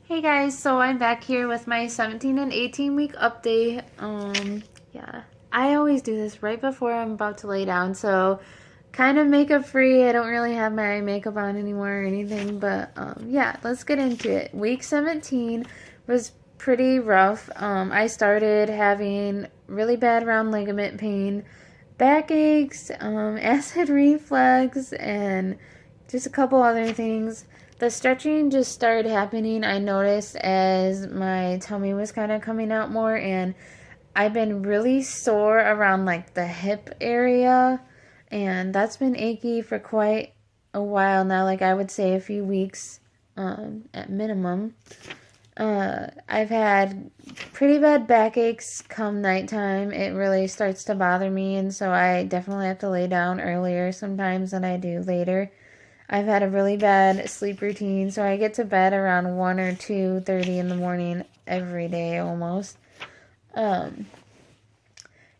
Hey guys, so I'm back here with my 17 and 18 week update. Yeah, I always do this right before I'm about to lay down, so kind of makeup free. I don't really have my makeup on anymore or anything, but yeah, let's get into it. Week 17 was pretty rough. I started having really bad round ligament pain, backaches, acid reflux, and just a couple other things. The stretching just started happening, I noticed, as my tummy was kind of coming out more, and I've been really sore around like the hip area, and that's been achy for quite a while now, like I would say a few weeks at minimum. I've had pretty bad backaches come nighttime. It really starts to bother me, and so I definitely have to lay down earlier sometimes than I do later. I've had a really bad sleep routine, so I get to bed around 1 or 2:30 in the morning every day almost. Um,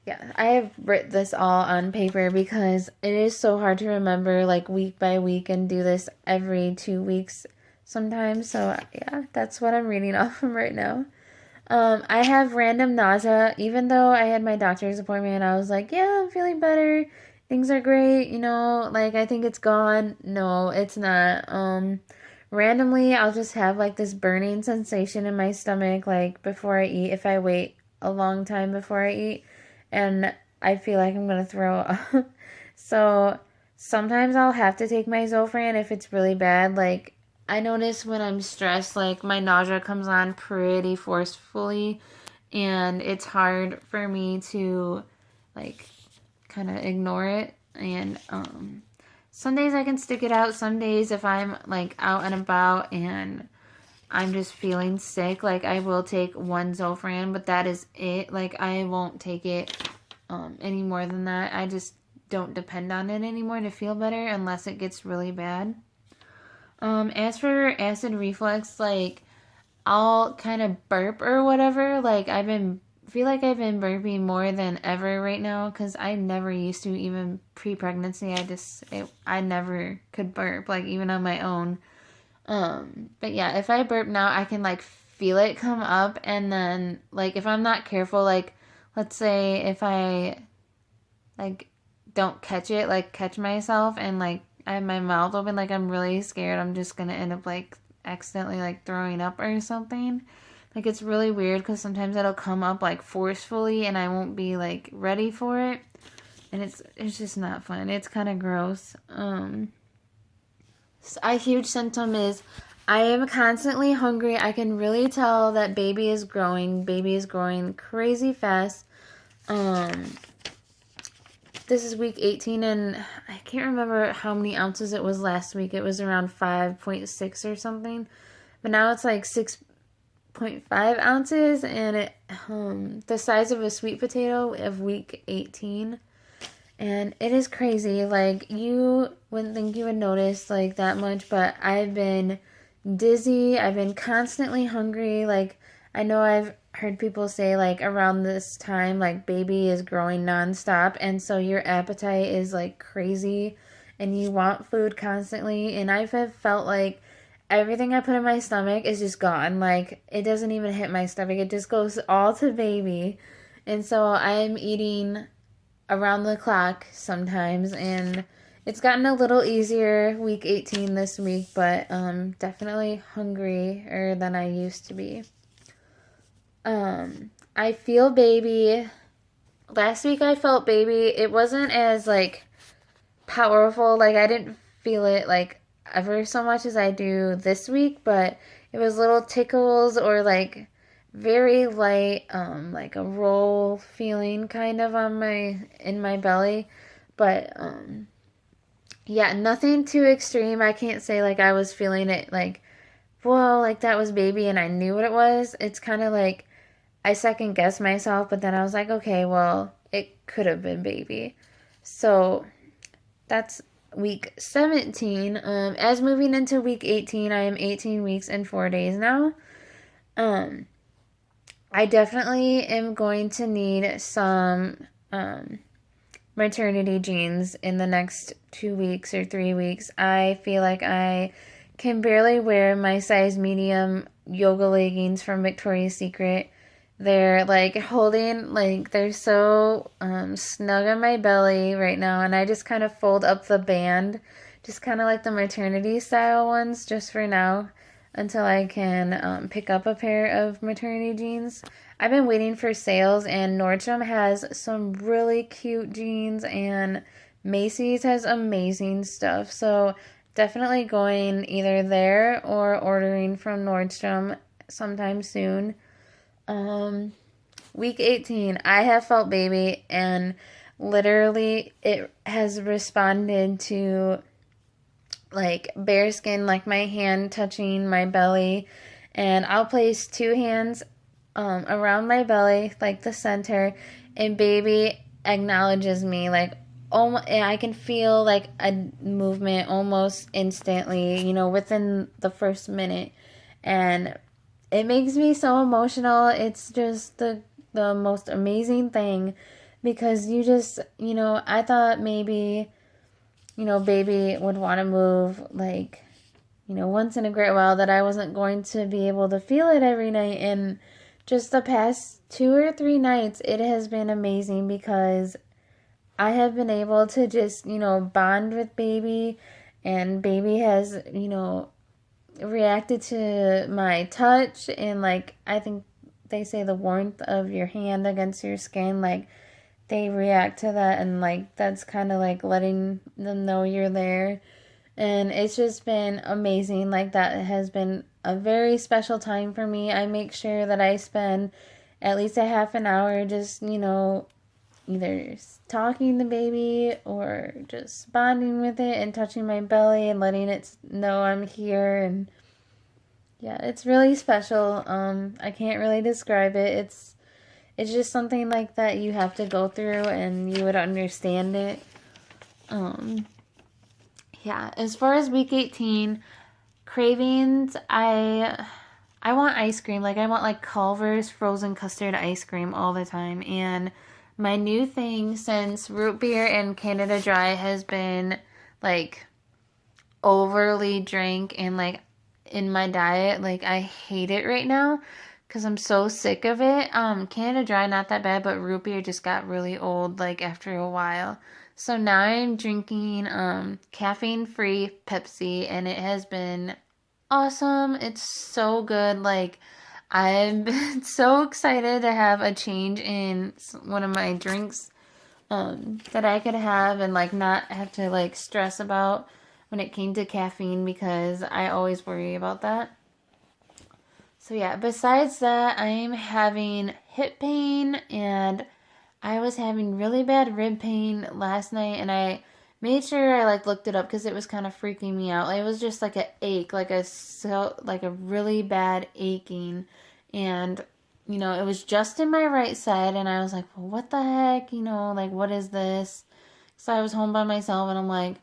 yeah, I have written this all on paper because it is so hard to remember like week by week and do this every 2 weeks sometimes. So yeah, that's what I'm reading off from right now. I have random nausea, even though I had my doctor's appointment. I was like, yeah, I'm feeling better. Things are great, like I think it's gone. No, it's not. Randomly, I'll just have like this burning sensation in my stomach, like before I eat, if I wait a long time before I eat, and I feel like I'm gonna throw up. So sometimes I'll have to take my Zofran if it's really bad. Like I notice when I'm stressed, like my nausea comes on pretty forcefully, and it's hard for me to like kind of ignore it. And some days I can stick it out. Some days if I'm like out and about and I'm just feeling sick, like I will take one Zofran, but that is it. Like I won't take it any more than that. I just don't depend on it anymore to feel better unless it gets really bad. As for acid reflux, like I'll kind of burp or whatever. Like feel like I've been burping more than ever right now because I never used to, even pre-pregnancy. I never could burp, like even on my own. But yeah, if I burp now, I can like feel it come up, and then like if I'm not careful, like let's say if I like don't catch it, like catch myself and like I have my mouth open, like I'm really scared I'm just gonna end up like accidentally like throwing up or something. Like it's really weird because sometimes it'll come up like forcefully and I won't be like ready for it, and it's just not fun. It's kind of gross. A huge symptom is I am constantly hungry. I can really tell that baby is growing. Baby is growing crazy fast. This is week 18, and I can't remember how many ounces it was last week. It was around 5.6 or something, but now it's like 6.5 ounces, and it the size of a sweet potato of week 18. And it is crazy. Like, you wouldn't think you would notice, like, that much, but I've been dizzy. I've been constantly hungry. Like, I know I've heard people say, like, around this time, like, baby is growing nonstop, and so your appetite is, like, crazy, and you want food constantly, and I've felt like everything I put in my stomach is just gone. Like, it doesn't even hit my stomach. It just goes all to baby. And so I'm eating around the clock sometimes, and it's gotten a little easier week 18 this week, but definitely hungrier than I used to be. I feel baby. Last week I felt baby. It wasn't as like powerful, like I didn't feel it like ever so much as I do this week, but it was little tickles or like very light, like a roll feeling kind of in my belly. But yeah, nothing too extreme. I can't say like I was feeling it like, whoa, like that was baby and I knew what it was. It's kind of like I second guessed myself, but then I was like, okay, well, it could have been baby. So that's week 17. As moving into week 18, I am 18 weeks and 4 days now. I definitely am going to need some maternity jeans in the next 2 weeks or 3 weeks. I feel like I can barely wear my size medium yoga leggings from Victoria's Secret. They're like holding, like they're so snug on my belly right now, and I just kind of fold up the band, just kind of like the maternity style ones, just for now, until I can pick up a pair of maternity jeans. I've been waiting for sales, and Nordstrom has some really cute jeans, and Macy's has amazing stuff. So definitely going either there or ordering from Nordstrom sometime soon. Week 18, I have felt baby, and literally it has responded to like bare skin, like my hand touching my belly, and I'll place two hands around my belly, like the center, and baby acknowledges me, like and I can feel like a movement almost instantly, you know, within the first minute, and it makes me so emotional. It's just the most amazing thing, because you just, you know, I thought maybe, you know, baby would want to move, like, you know, once in a great while, that I wasn't going to be able to feel it every night. And just the past 2 or 3 nights, it has been amazing, because I have been able to just, you know, bond with baby, and baby has, you know, reacted to my touch, and like I think they say the warmth of your hand against your skin, like they react to that, and like that's kind of like letting them know you're there. And it's just been amazing. Like that has been a very special time for me. I make sure that I spend at least a half an hour just, you know, either talking to baby or just bonding with it and touching my belly and letting it know I'm here. And yeah, it's really special. I can't really describe it. It's just something like that you have to go through, and you would understand it. Yeah, as far as week 18 cravings, I want ice cream. Like I want like Culver's frozen custard ice cream all the time. And my new thing since root beer and Canada Dry has been like overly drank and like in my diet, like I hate it right now because I'm so sick of it. Canada Dry not that bad, but root beer just got really old like after a while. So now I'm drinking caffeine-free Pepsi, and it has been awesome. It's so good. Like I've been so excited to have a change in one of my drinks that I could have and like not have to like stress about when it came to caffeine, because I always worry about that. So yeah, besides that, I'm having hip pain, and I was having really bad rib pain last night, and I made sure I like looked it up because it was kind of freaking me out. Like, it was just like an ache, like a really bad aching, and you know, it was just in my right side, and I was like, well, what the heck, you know, like what is this? So I was home by myself, and I'm like,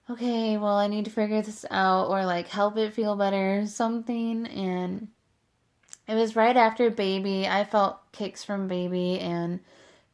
okay, well, I need to figure this out or like help it feel better or something. And it was right after baby. I felt kicks from baby, and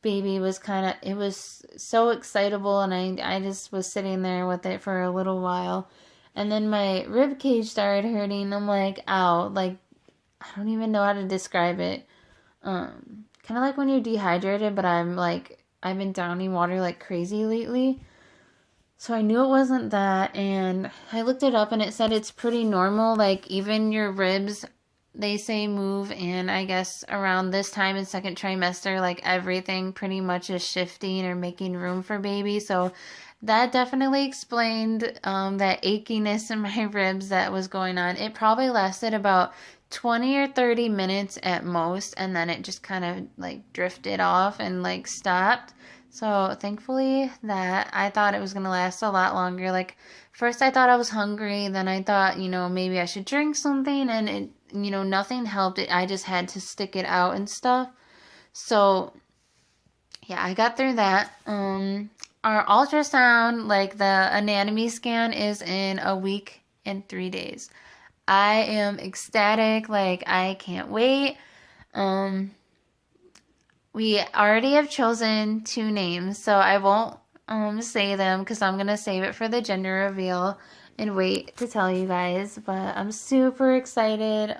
baby was it was so excitable, and I just was sitting there with it for a little while. And then my rib cage started hurting. I'm like, ow, like I don't even know how to describe it. Kind of like when you're dehydrated, but I've been downing water like crazy lately. So I knew it wasn't that, and I looked it up, and it said it's pretty normal. Like even your ribs, they say move, and I guess around this time in second trimester, like everything pretty much is shifting or making room for baby. So that definitely explained that achiness in my ribs that was going on. It probably lasted about 20 or 30 minutes at most, and then it just kind of like drifted off and like stopped. So thankfully that, I thought it was going to last a lot longer. Like first I thought I was hungry, then I thought, you know, maybe I should drink something, and it, you know, nothing helped it. I just had to stick it out and stuff. So yeah, I got through that. Our ultrasound, like the anatomy scan, is in a week and 3 days. I am ecstatic, like I can't wait. We already have chosen 2 names, so I won't say them because I'm gonna save it for the gender reveal. and wait to tell you guys, but I'm super excited.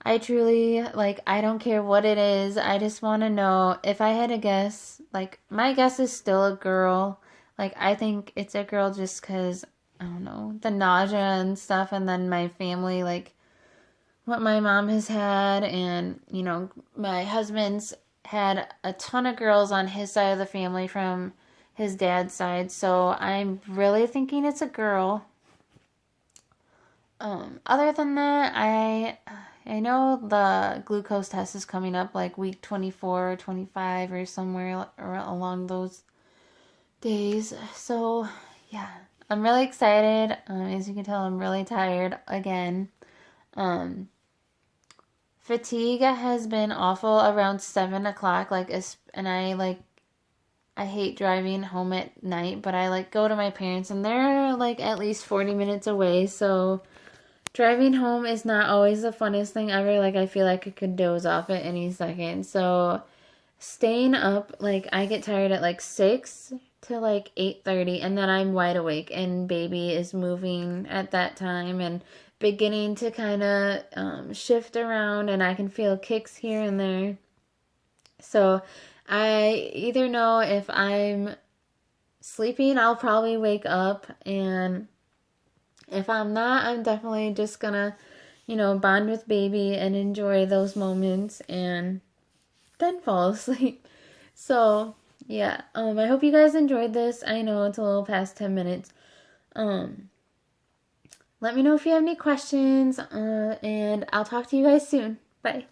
I truly, like, I don't care what it is. I just want to know. If I had to guess, like, my guess is still a girl. Like, I think it's a girl just because, I don't know, the nausea and stuff, and then my family, like, what my mom has had, and, you know, my husband's had a ton of girls on his side of the family from his dad's side, so I'm really thinking it's a girl. Other than that, I know the glucose test is coming up like week 24 or 25 or somewhere along those days. So, yeah, I'm really excited. As you can tell, I'm really tired again. Fatigue has been awful around 7 o'clock. And I hate driving home at night, but I like go to my parents, and they're like at least 40 minutes away. So driving home is not always the funnest thing ever. Like, I feel like I could doze off at any second. So staying up, like, I get tired at like 6 to like 8:30, and then I'm wide awake, and baby is moving at that time and beginning to kind of shift around, and I can feel kicks here and there. So I either know if I'm sleeping, I'll probably wake up, and if I'm not, I'm definitely just gonna, you know, bond with baby and enjoy those moments and then fall asleep. So, yeah, I hope you guys enjoyed this. I know it's a little past 10 minutes. Let me know if you have any questions, and I'll talk to you guys soon. Bye.